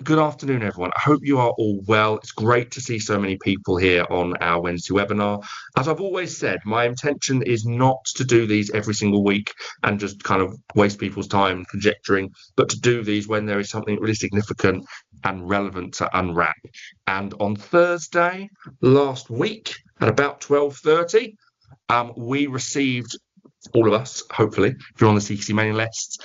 Good afternoon, everyone. I hope you are all well. It's great to see so many people here on our Wednesday webinar. As I've always said, my intention is not to do these every single week and just kind of waste people's time conjecturing, but to do these when there is something really significant and relevant to unwrap. And on Thursday last week at about 12:30, we received, all of us, hopefully, if you're on the CQC mailing lists,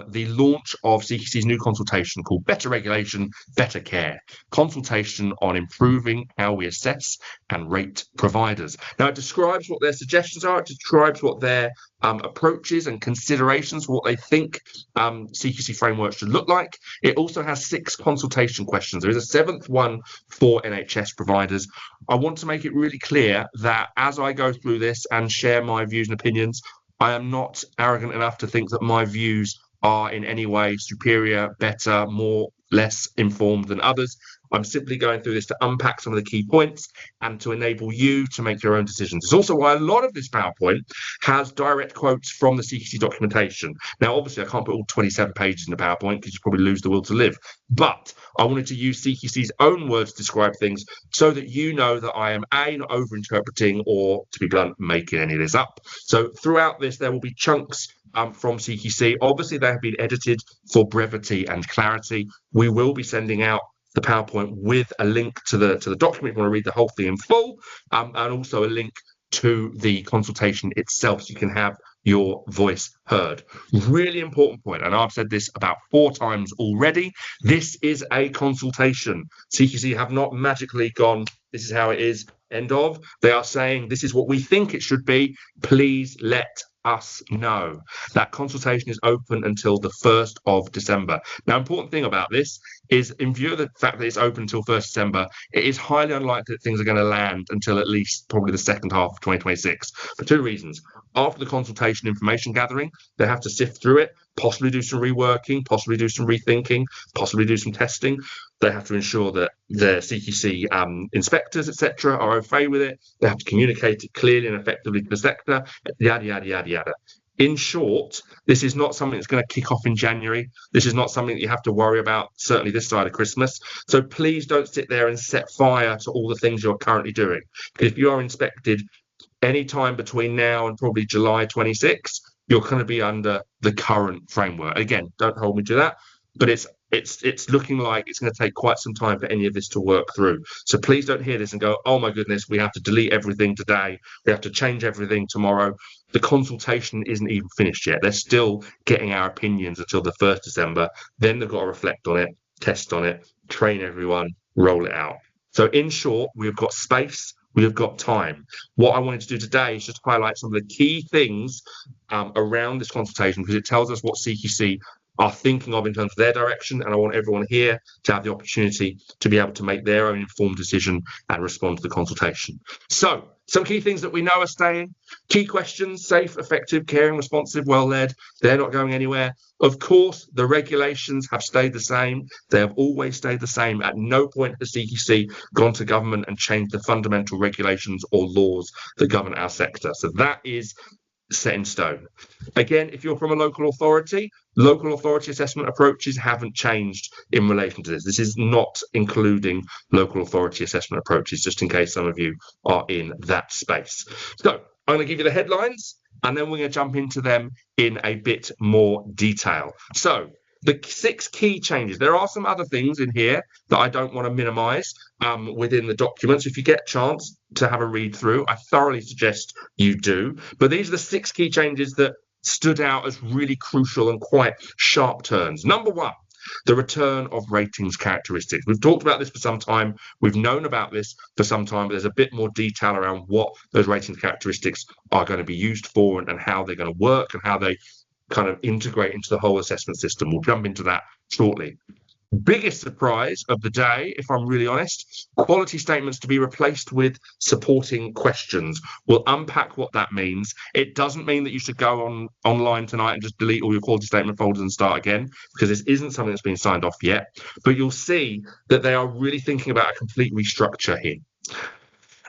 the launch of CQC's new consultation called Better Regulation, Better Care. Consultation on improving how we assess and rate providers. Now, it describes what their suggestions are. It describes what their approaches and considerations for what they think CQC framework should look like. It also has 6 consultation questions. There is a 7th one for NHS providers. I want to make it really clear that as I go through this and share my views and opinions, I am not arrogant enough to think that my views are in any way superior, better, more, less informed than others. I'm simply going through this to unpack some of the key points and to enable you to make your own decisions. It's also why a lot of this PowerPoint has direct quotes from the CQC documentation. Now, obviously, I can't put all 27 pages in the PowerPoint because you probably lose the will to live. But I wanted to use CQC's own words to describe things so that you know that I am A, not over-interpreting or, to be blunt, making any of this up. So throughout this, there will be chunks from CQC. Obviously, they have been edited for brevity and clarity. We will be sending out the PowerPoint with a link to the document if you want to read the whole thing in full, and also a link to the consultation itself so you can have your voice heard. Really important point, and I've said this about 4 times already. This is a consultation. CQC have not magically gone, this is how it is, end of. They are saying this is what we think it should be. Please let us know. That consultation is open until the 1st of December. Now, important thing about this is, in view of the fact that it's open until 1st December, it is highly unlikely that things are going to land until at least probably the second half of 2026 for 2 reasons. After the consultation information gathering, they have to sift through it, possibly do some reworking, possibly do some rethinking, possibly do some testing. They have to ensure that the CQC inspectors, etc., are okay with it. They have to communicate it clearly and effectively to the sector, yada, yada, yada, yada. In short, this is not something that's going to kick off in January. This is not something that you have to worry about, certainly this side of Christmas. So please don't sit there and set fire to all the things you're currently doing. Because if you are inspected any time between now and probably July 26, you're going to be under the current framework. Again, don't hold me to that, but it's looking like it's going to take quite some time for any of this to work through. So please don't hear this and go, oh my goodness, we have to delete everything today. We have to change everything tomorrow. The consultation isn't even finished yet. They're still getting our opinions until the 1st December. Then they've got to reflect on it, test on it, train everyone, roll it out. So in short, we've got space. We have got time. What I wanted to do today is just highlight some of the key things around this consultation, because it tells us what CQC are thinking of in terms of their direction, and I want everyone here to have the opportunity to be able to make their own informed decision and respond to the consultation. So, some key things that we know are staying. Key questions: safe, effective, caring, responsive, well-led. They're not going anywhere. Of course, the regulations have stayed the same. They have always stayed the same. At no point has CQC gone to government and changed the fundamental regulations or laws that govern our sector. So that is set in stone. Again, if you're from a local authority assessment approaches haven't changed in relation to this. This is not including local authority assessment approaches, just in case some of you are in that space. So I'm going to give you the headlines, and then we're going to jump into them in a bit more detail. So the 6 key changes. There are some other things in here that I don't want to minimise within the documents. If you get a chance to have a read through, I thoroughly suggest you do. But these are the 6 key changes that stood out as really crucial and quite sharp turns. Number 1, the return of ratings characteristics. We've talked about this for some time. We've known about this for some time, but there's a bit more detail around what those ratings characteristics are going to be used for and how they're going to work and how they kind of integrate into the whole assessment system. We'll jump into that shortly. Biggest surprise of the day, if I'm really honest, quality statements to be replaced with supporting questions. We'll unpack what that means. It doesn't mean that you should go online tonight and just delete all your quality statement folders and start again, because this isn't something that's been signed off yet. But you'll see that they are really thinking about a complete restructure here.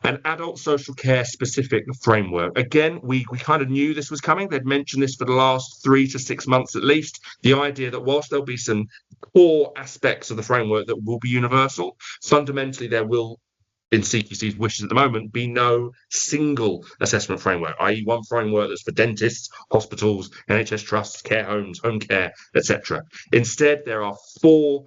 An adult social care specific framework. Again, we kind of knew this was coming. They'd mentioned this for the last 3 to 6 months at least. The idea that whilst there'll be some core aspects of the framework that will be universal, fundamentally there will, in CQC's wishes at the moment, be no single assessment framework, i.e. one framework that's for dentists, hospitals, NHS trusts, care homes, home care, etc. Instead, there are 4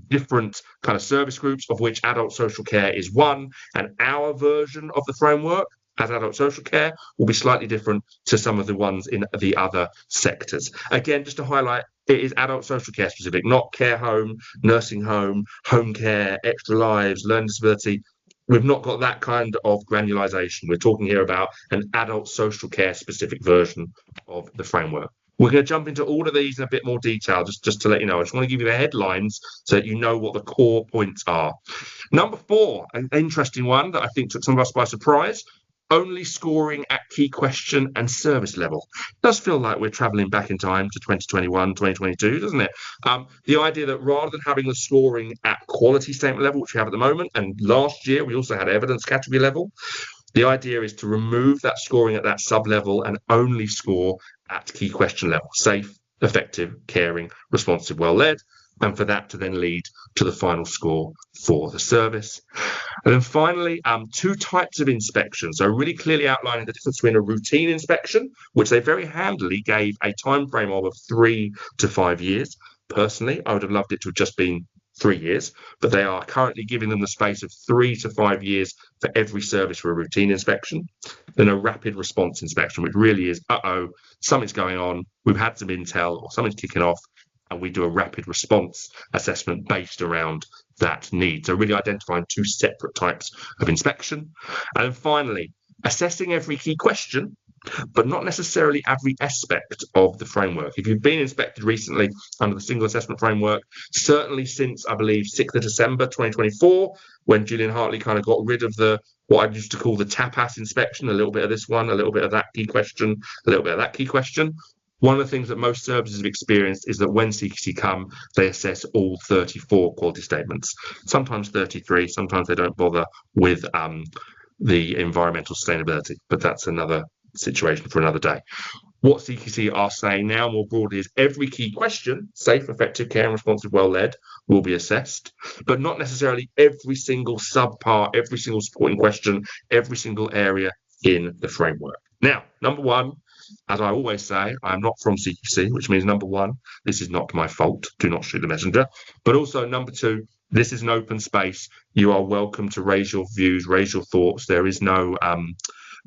different kind of service groups, of which adult social care is one, and our version of the framework as adult social care will be slightly different to some of the ones in the other sectors. Again, just to highlight, it is adult social care specific, not care home, nursing home, home care, extra lives, learning disability. We've not got that kind of granularization. We're talking here about an adult social care specific version of the framework. We're going to jump into all of these in a bit more detail, just to let you know. I just want to give you the headlines so that you know what the core points are. Number 4, an interesting one that I think took some of us by surprise. Only scoring at key question and service level. It does feel like we're traveling back in time to 2021, 2022, doesn't it? The idea that rather than having the scoring at quality statement level, which we have at the moment, and last year we also had evidence category level, the idea is to remove that scoring at that sub-level and only score at key question level: safe, effective, caring, responsive, well-led, and for that to then lead to the final score for the service. And then finally, 2 types of inspection. So really clearly outlining the difference between a routine inspection, which they very handily gave a time frame of 3 to 5 years. Personally, I would have loved it to have just been 3 years, but they are currently giving them the space of 3 to 5 years for every service for a routine inspection. Then a rapid response inspection, which really is, something's going on, we've had some intel, or something's kicking off, and we do a rapid response assessment based around that need. So really identifying 2 separate types of inspection. And then finally, assessing every key question, but not necessarily every aspect of the framework. If you've been inspected recently under the single assessment framework, certainly since, I believe, 6th of December 2024, when Julian Hartley kind of got rid of what I used to call the tapas inspection, a little bit of this one, a little bit of that key question, a little bit of that key question. One of the things that most services have experienced is that when CQC come, they assess all 34 quality statements, sometimes 33, sometimes they don't bother with the environmental sustainability, but that's another situation for another day. What CQC are saying now more broadly is every key question, safe, effective, care and responsive, well-led, will be assessed, but not necessarily every single subpart, every single supporting question, every single area in the framework. Now, number 1, as I always say, I am not from CQC, which means number 1, this is not my fault. Do not shoot the messenger. But also number 2, this is an open space. You are welcome to raise your views, raise your thoughts. There is no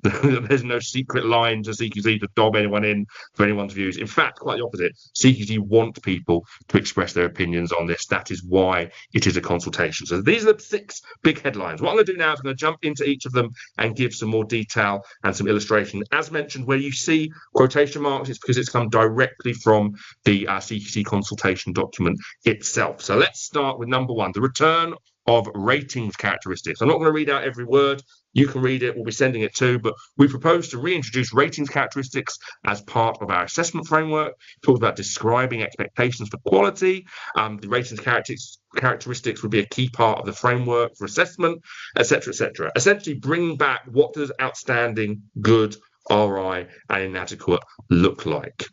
there's no secret line to CQC to dob anyone in for anyone's views. In fact, quite the opposite. CQC want people to express their opinions on this. That is why it is a consultation. So these are the 6 big headlines. What I'm going to do now is I'm going to jump into each of them and give some more detail and some illustration. As mentioned, where you see quotation marks, it's because it's come directly from the CQC consultation document itself. So let's start with number 1, the return of ratings characteristics. I'm not going to read out every word. You can read it. We'll be sending it too. But we propose to reintroduce ratings characteristics as part of our assessment framework. It talks about describing expectations for quality. The ratings characteristics would be a key part of the framework for assessment, etc., etc. Essentially, bring back what does outstanding, good, RI, and inadequate look like.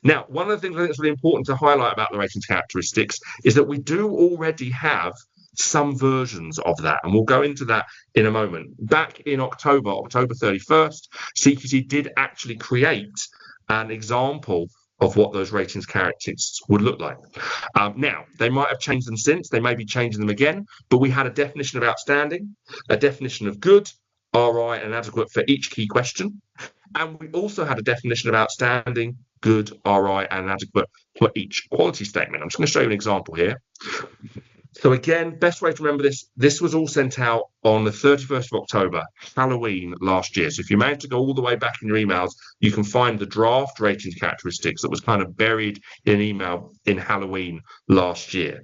Now, one of the things I think that's really important to highlight about the ratings characteristics is that we do already have some versions of that, and we'll go into that in a moment. Back in October 31st, CQC did actually create an example of what those ratings characteristics would look like. Now, they might have changed them since, they may be changing them again, but we had a definition of outstanding, a definition of good, RI, and inadequate for each key question. And we also had a definition of outstanding, good, RI, and inadequate for each quality statement. I'm just going to show you an example here. So again, best way to remember this was all sent out on the 31st of October, Halloween last year. So if you manage to go all the way back in your emails, you can find the draft ratings characteristics that was kind of buried in an email in Halloween last year.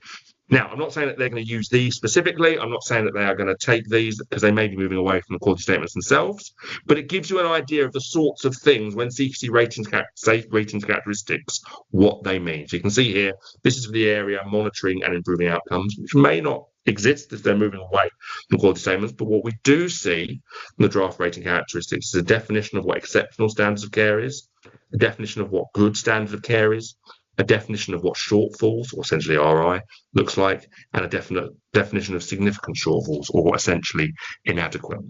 Now, I'm not saying that they're going to use these specifically. I'm not saying that they are going to take these because they may be moving away from the quality statements themselves, but it gives you an idea of the sorts of things when CQC ratings characteristics, what they mean. So you can see here, this is for the area monitoring and improving outcomes, which may not exist if they're moving away from quality statements. But what we do see in the draft rating characteristics is a definition of what exceptional standards of care is, a definition of what good standard of care is, a definition of what shortfalls, or essentially RI, looks like, and a definite definition of significant shortfalls, or essentially inadequate.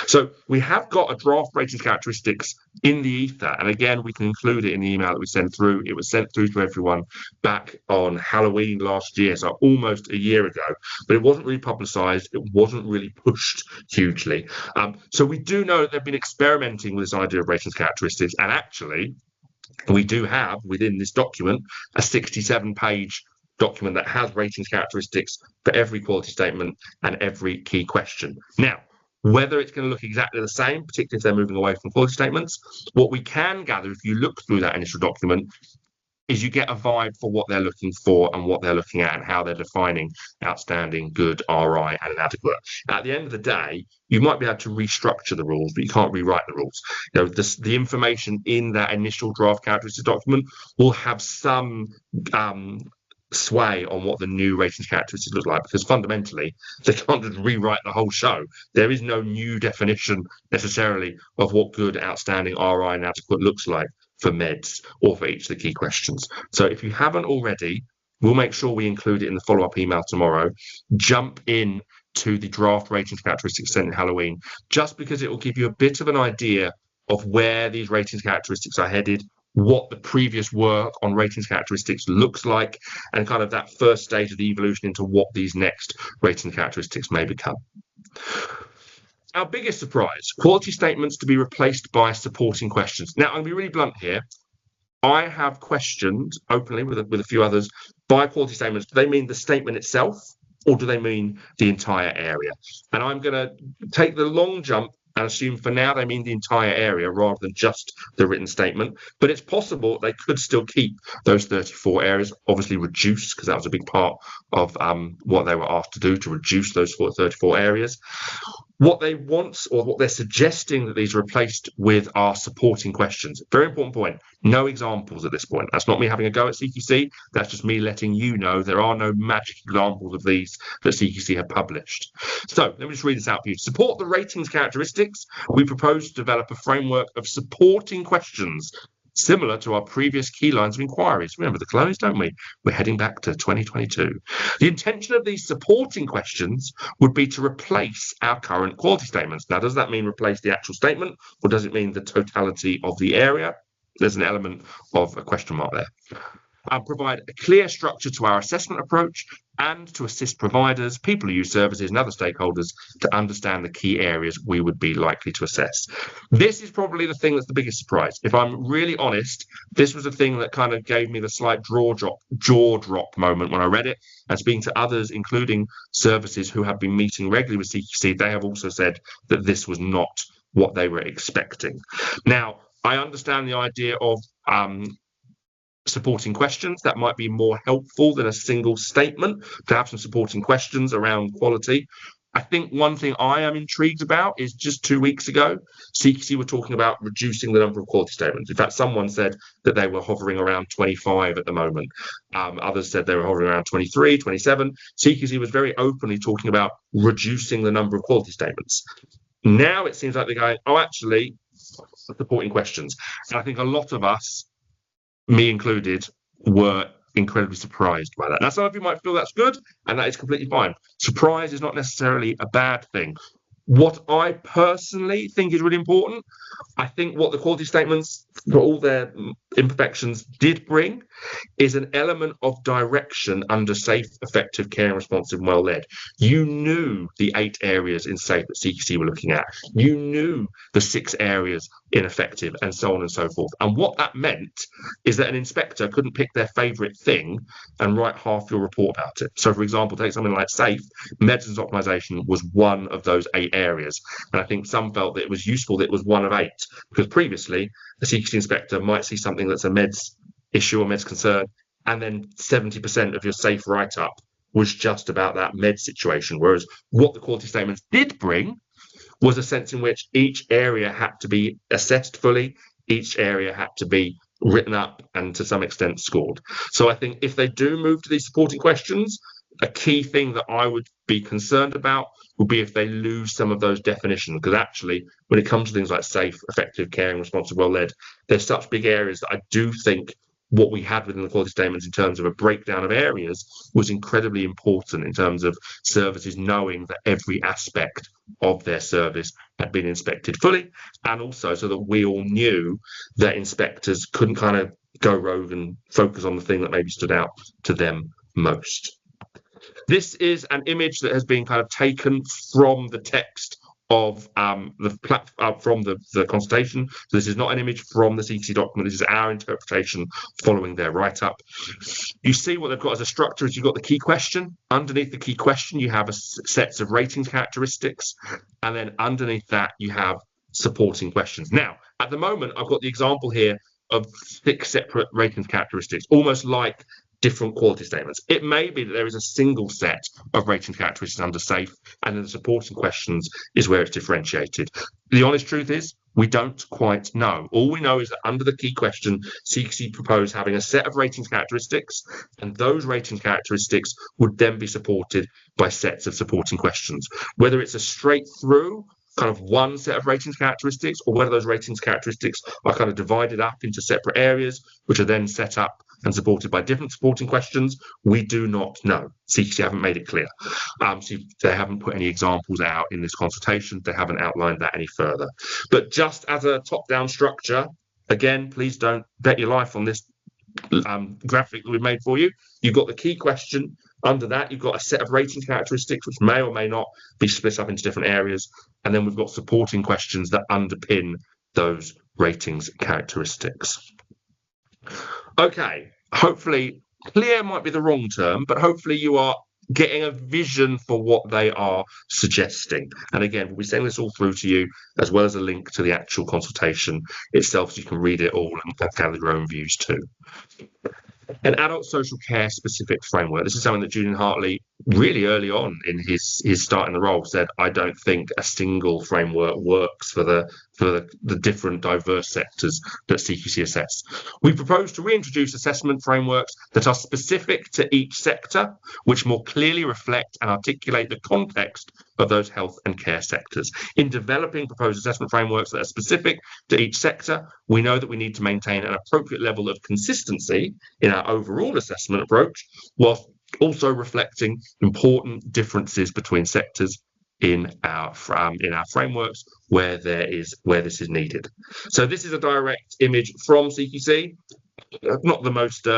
So we have got a draft ratings characteristics in the ether, and again, we can include it in the email that we sent through. It was sent through to everyone back on Halloween last year, so almost a year ago, but it wasn't really publicised. It wasn't really pushed hugely. So we do know that they've been experimenting with this idea of ratings characteristics, and actually, we do have within this document a 67-page document that has ratings characteristics for every quality statement and every key question. Now, whether it's going to look exactly the same, particularly if they're moving away from quality statements, what we can gather if you look through that initial document is you get a vibe for what they're looking for and what they're looking at and how they're defining outstanding, good, RI, and inadequate. At the end of the day, you might be able to restructure the rules, but you can't rewrite the rules. You know, the information in that initial draft characteristics document will have some sway on what the new ratings characteristics look like, because fundamentally they can't just rewrite the whole show. There is no new definition necessarily of what good, outstanding, RI, and adequate looks like for meds or for each of the key questions. So if you haven't already, we'll make sure we include it in the follow-up email tomorrow. Jump in to the draft ratings characteristics sent in Halloween, just because it will give you a bit of an idea of where these ratings characteristics are headed, what the previous work on ratings characteristics looks like, and kind of that first stage of the evolution into what these next rating characteristics may become. Our biggest surprise, quality statements to be replaced by supporting questions. Now, I'm going to be really blunt here. I have questioned openly with a few others, by quality statements, do they mean the statement itself or do they mean the entire area? And I'm going to take the long jump and assume for now they mean the entire area rather than just the written statement. But it's possible they could still keep those 34 areas, obviously reduce, because that was a big part of what they were asked to do, to reduce those 34 areas. What they want, or what they're suggesting that these are replaced with, are supporting questions. Very important point. No examples at this point. That's not me having a go at CQC. That's just me letting you know there are no magic examples of these that CQC have published. So let me just read this out for you. To support the ratings characteristics, we propose to develop a framework of supporting questions similar to our previous key lines of inquiries. Remember the close, don't we? We're heading back to 2022. The intention of these supporting questions would be to replace our current quality statements. Now, does that mean replace the actual statement, or does it mean the totality of the area? There's an element of a question mark there. Provide a clear structure to our assessment approach and to assist providers, people who use services and other stakeholders to understand the key areas we would be likely to assess. This is probably the thing that's the biggest surprise. If I'm really honest, this was the thing that kind of gave me the slight jaw drop moment when I read it. And speaking to others, including services who have been meeting regularly with CQC, they have also said that this was not what they were expecting. Now, I understand the idea of supporting questions. That might be more helpful than a single statement, to have some supporting questions around quality. I think one thing I am intrigued about is just 2 weeks ago, CQC were talking about reducing the number of quality statements. In fact, someone said that they were hovering around 25 at the moment. Others said they were hovering around 23, 27. CQC was very openly talking about reducing the number of quality statements. Now it seems like they're going, oh, actually, supporting questions. And I think a lot of us, me included, were incredibly surprised by that. Now, some of you might feel that's good, and that is completely fine. Surprise is not necessarily a bad thing. What I personally think is really important, I think what the quality statements, for all their imperfections, did bring is an element of direction under safe, effective, care, and responsive, and well-led. You knew the 8 areas in safe that CQC were looking at. You knew the 6 areas in effective, and so on and so forth. And what that meant is that an inspector couldn't pick their favourite thing and write half your report about it. So, for example, take something like safe, medicines optimisation was one of those 8 areas. And I think some felt that it was useful that it was one of 8, because previously a CQC inspector might see something that's a meds issue or meds concern, and then 70% of your safe write-up was just about that med situation. Whereas what the quality statements did bring was a sense in which each area had to be assessed fully, each area had to be written up and to some extent scored. So I think if they do move to these supporting questions, a key thing that I would be concerned about would be if they lose some of those definitions, because actually, when it comes to things like safe, effective, caring, responsive, well-led, there's such big areas that I do think what we had within the quality statements in terms of a breakdown of areas was incredibly important in terms of services knowing that every aspect of their service had been inspected fully, and also so that we all knew that inspectors couldn't kind of go rogue and focus on the thing that maybe stood out to them most. This is an image that has been kind of taken from the text of from the consultation. So this is not an image from the CQC document. This is our interpretation following their write-up. You see what they've got as a structure is you've got the key question. Underneath the key question, you have a sets of ratings characteristics, and then underneath that, you have supporting questions. Now, at the moment, I've got the example here of 6 separate ratings characteristics, almost like different quality statements. It may be that there is a single set of rating characteristics under safe, and then the supporting questions is where it's differentiated. The honest truth is, we don't quite know. All we know is that under the key question, CQC proposed having a set of rating characteristics, and those rating characteristics would then be supported by sets of supporting questions. Whether it's a straight through kind of one set of ratings characteristics, or whether those ratings characteristics are kind of divided up into separate areas, which are then set up and supported by different supporting questions, we do not know. CQC haven't made it clear. So they haven't put any examples out in this consultation. They haven't outlined that any further. But just as a top-down structure, again, please don't bet your life on this graphic that we've made for you. You've got the key question. Under that, you've got a set of rating characteristics, which may or may not be split up into different areas. And then we've got supporting questions that underpin those ratings characteristics. Okay, hopefully, clear might be the wrong term, but hopefully you are getting a vision for what they are suggesting. And again, we'll be sending this all through to you, as well as a link to the actual consultation itself, so you can read it all and gather your own views too. An adult social care specific framework. This is something that Julian Hartley, really early on in his start in the role, said, I don't think a single framework works for the different diverse sectors that CQC assess. We propose to reintroduce assessment frameworks that are specific to each sector, which more clearly reflect and articulate the context of those health and care sectors. In developing proposed assessment frameworks that are specific to each sector, we know that we need to maintain an appropriate level of consistency in our overall assessment approach, whilst also reflecting important differences between sectors in our frameworks where this is needed. So this is a direct image from CQC, not the most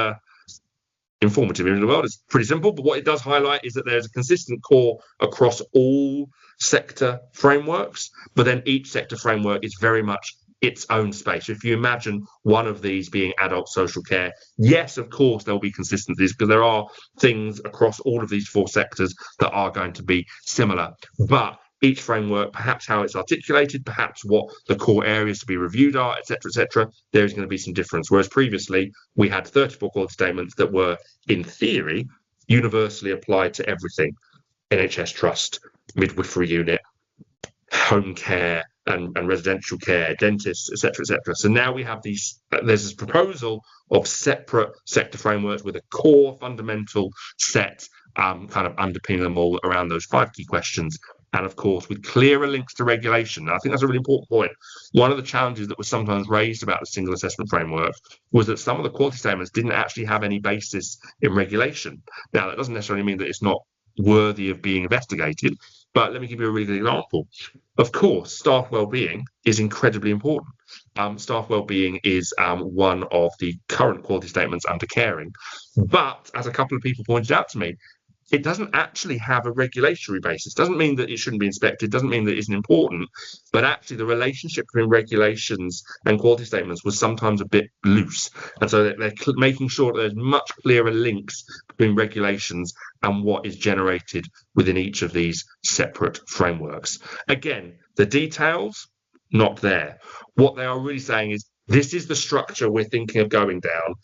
informative in the world. It's pretty simple, but what it does highlight is that there's a consistent core across all sector frameworks, but then each sector framework is very much its own space. So if you imagine one of these being adult social care, yes, of course, there'll be consistencies because there are things across all of these 4 sectors that are going to be similar. But each framework, perhaps how it's articulated, perhaps what the core areas to be reviewed are, etc., there is going to be some difference. Whereas previously, we had 34 quality statements that were, in theory, universally applied to everything. NHS Trust, midwifery unit, home care, and residential care, dentists, etc. So now we have there's this proposal of separate sector frameworks with a core fundamental set kind of underpinning them all around those 5 key questions. And of course, with clearer links to regulation. And I think that's a really important point. One of the challenges that was sometimes raised about the single assessment framework was that some of the quality statements didn't actually have any basis in regulation. Now, that doesn't necessarily mean that it's not worthy of being investigated, but let me give you a really good example. Of course, staff wellbeing is incredibly important. Staff wellbeing is one of the current quality statements under caring, but as a couple of people pointed out to me, it doesn't actually have a regulatory basis. Doesn't mean that it shouldn't be inspected, doesn't mean that it isn't important, but actually the relationship between regulations and quality statements was sometimes a bit loose. And so they're making sure that there's much clearer links between regulations and what is generated within each of these separate frameworks. Again, the details, not there. What they are really saying is, this is the structure we're thinking of going down.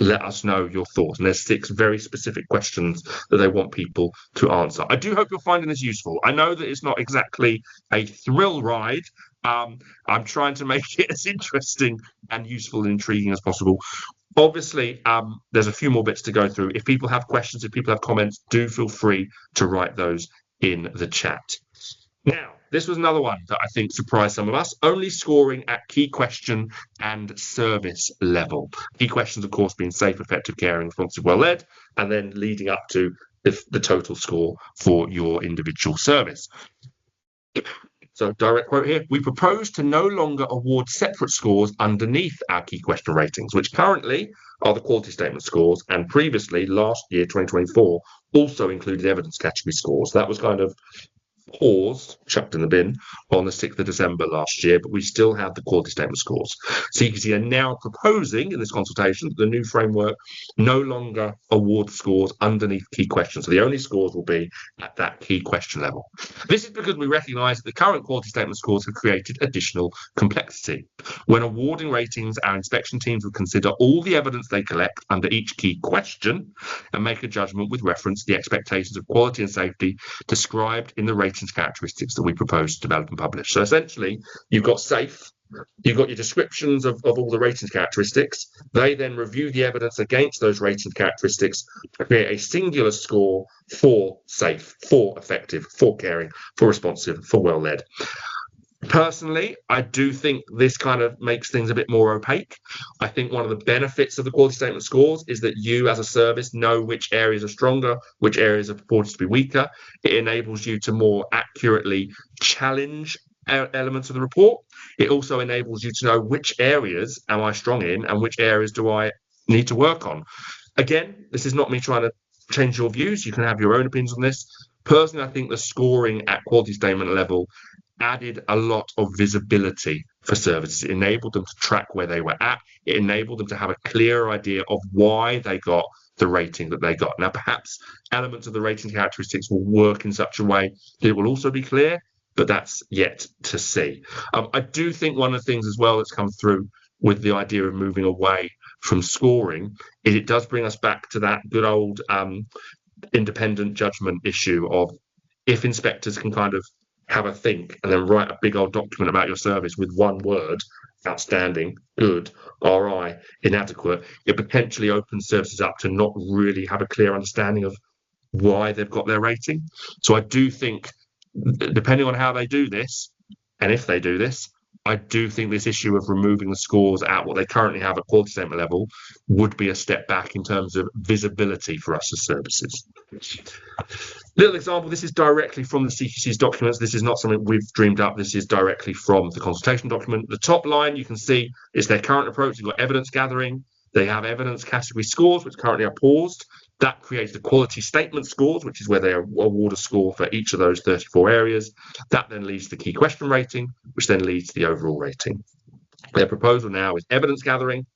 Let us know your thoughts. And there's 6 very specific questions that they want people to answer. I do hope you're finding this useful. I know that it's not exactly a thrill ride. I'm trying to make it as interesting and useful and intriguing as possible. Obviously, there's a few more bits to go through. If people have questions, if people have comments, do feel free to write those in the chat. Now, this was another one that I think surprised some of us, only scoring at key question and service level. Key questions, of course, being safe, effective, caring, responsive, well-led, and then leading up to the total score for your individual service. So direct quote here, we propose to no longer award separate scores underneath our key question ratings, which currently are the quality statement scores, and previously, last year, 2024, also included evidence category scores. That was kind of paused, chucked in the bin on the 6th of December last year, but we still have the quality statement scores. CQC are now proposing in this consultation that the new framework no longer award scores underneath key questions. So the only scores will be at that key question level. This is because we recognise that the current quality statement scores have created additional complexity. When awarding ratings, our inspection teams will consider all the evidence they collect under each key question and make a judgment with reference to the expectations of quality and safety described in the ratings characteristics that we propose to develop and publish. So essentially, you've got safe, you've got your descriptions of all the ratings characteristics. They then review the evidence against those ratings characteristics to create a singular score for safe, for effective, for caring, for responsive, for well-led. Personally, I do think this kind of makes things a bit more opaque. I think one of the benefits of the quality statement scores is that you as a service know which areas are stronger, which areas are purported to be weaker. It enables you to more accurately challenge elements of the report. It also enables you to know which areas am I strong in and which areas do I need to work on. Again, this is not me trying to change your views. You can have your own opinions on this. Personally, I think the scoring at quality statement level added a lot of visibility for services. It enabled them to track where they were at. It enabled them to have a clear idea of why they got the rating that they got. Now, perhaps elements of the rating characteristics will work in such a way that it will also be clear, but that's yet to see. I do think one of the things as well that's come through with the idea of moving away from scoring is it does bring us back to that good old independent judgment issue of if inspectors can kind of have a think and then write a big old document about your service with one word, outstanding, good, RI, inadequate, it potentially opens services up to not really have a clear understanding of why they've got their rating. So I do think, depending on how they do this, and if they do this, I do think this issue of removing the scores at what they currently have at quality statement level would be a step back in terms of visibility for us as services. Little example, this is directly from the CQC's documents. This is not something we've dreamed up. This is directly from the consultation document. The top line you can see is their current approach. They've got evidence gathering. They have evidence category scores, which currently are paused. That creates the quality statement scores, which is where they award a score for each of those 34 areas. That then leads to the key question rating, which then leads to the overall rating. Their proposal now is evidence gathering,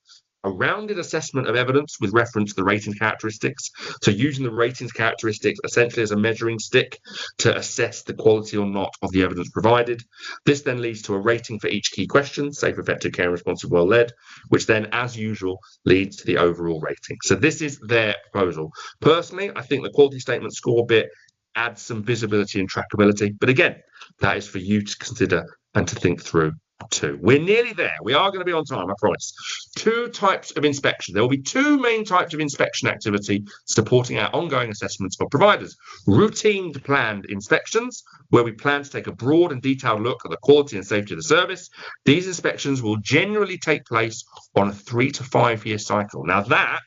a rounded assessment of evidence with reference to the ratings characteristics. So using the ratings characteristics essentially as a measuring stick to assess the quality or not of the evidence provided. This then leads to a rating for each key question, safe, effective, caring, responsive, well-led, which then, as usual, leads to the overall rating. So this is their proposal. Personally, I think the quality statement score bit adds some visibility and trackability. But again, that is for you to consider and to think through. We're nearly there. We are going to be on time, I promise. 2 types of inspection. There will be 2 main types of inspection activity supporting our ongoing assessments of providers. Routine planned inspections, where we plan to take a broad and detailed look at the quality and safety of the service. These inspections will generally take place on a 3 to 5 year cycle. Now that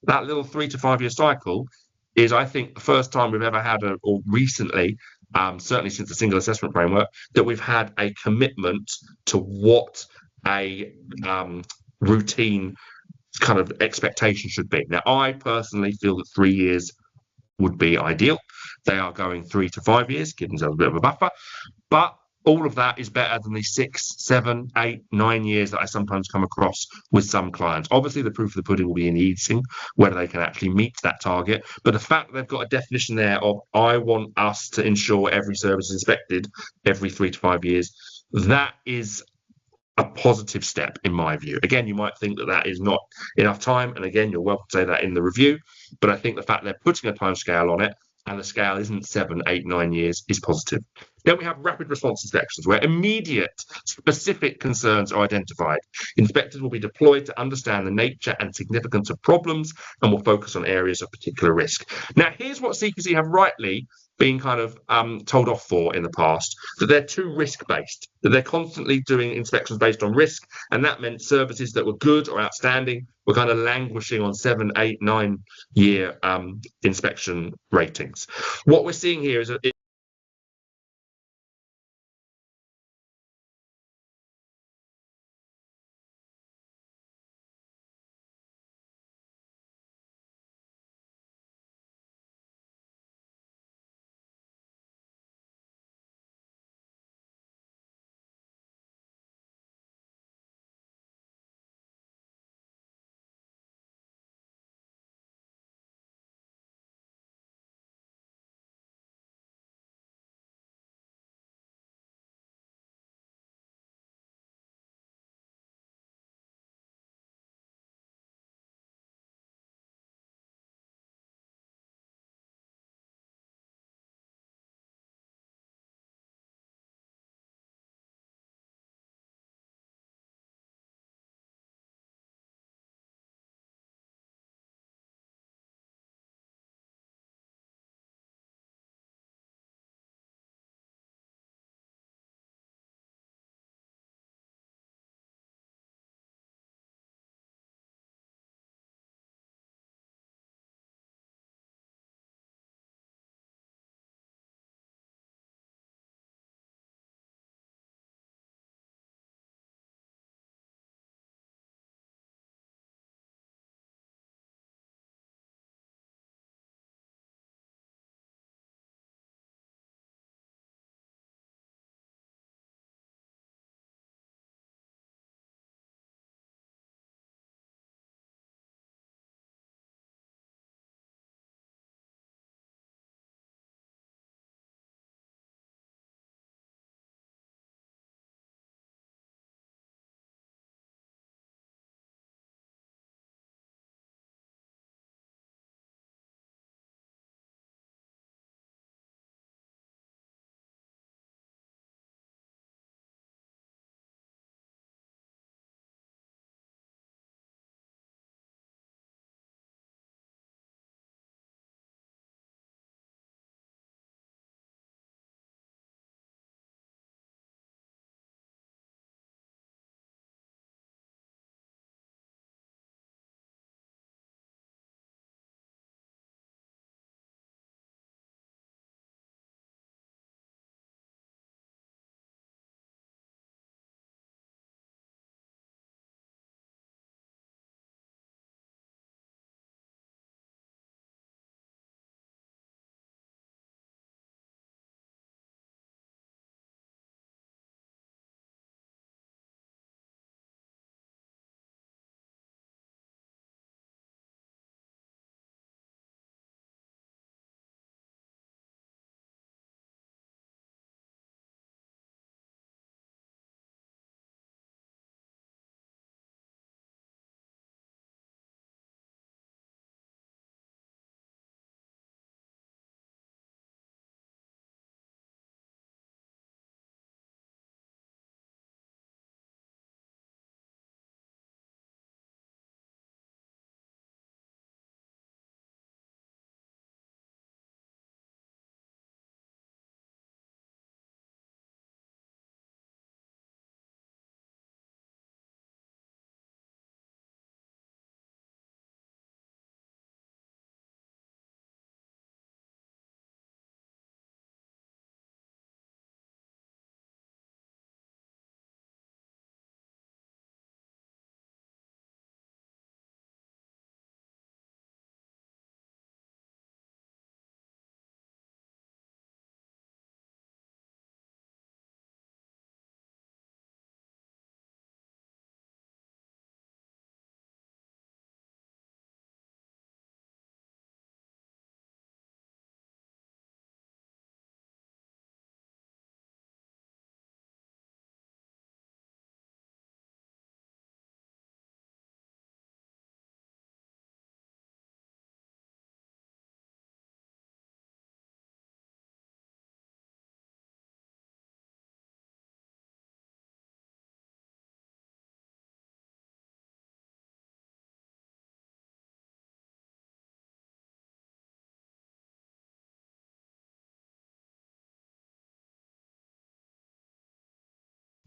little 3 to 5 year cycle is, I think, the first time we've ever had, or recently, certainly since the single assessment framework, that we've had a commitment to what a routine kind of expectation should be. Now, I personally feel that 3 years would be ideal. They are going 3 to 5 years, giving themselves a bit of a buffer. But all of that is better than the 6, 7, 8, 9 years that I sometimes come across with some clients. Obviously, the proof of the pudding will be in eating, whether they can actually meet that target. But the fact that they've got a definition there of, I want us to ensure every service is inspected every 3 to 5 years, that is a positive step in my view. Again, you might think that that is not enough time. And again, you're welcome to say that in the review. But I think the fact they're putting a time scale on it, and the scale isn't 7, 8, 9 years, is positive. Then we have rapid response inspections, where immediate specific concerns are identified. Inspectors will be deployed to understand the nature and significance of problems and will focus on areas of particular risk. Now, here's what CQC have rightly been kind of told off for in the past, that they're too risk-based, that they're constantly doing inspections based on risk, and that meant services that were good or outstanding were kind of languishing on 7, 8, 9-year inspection ratings. What we're seeing here is a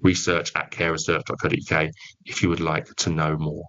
research@careresearch.co.uk if you would like to know more.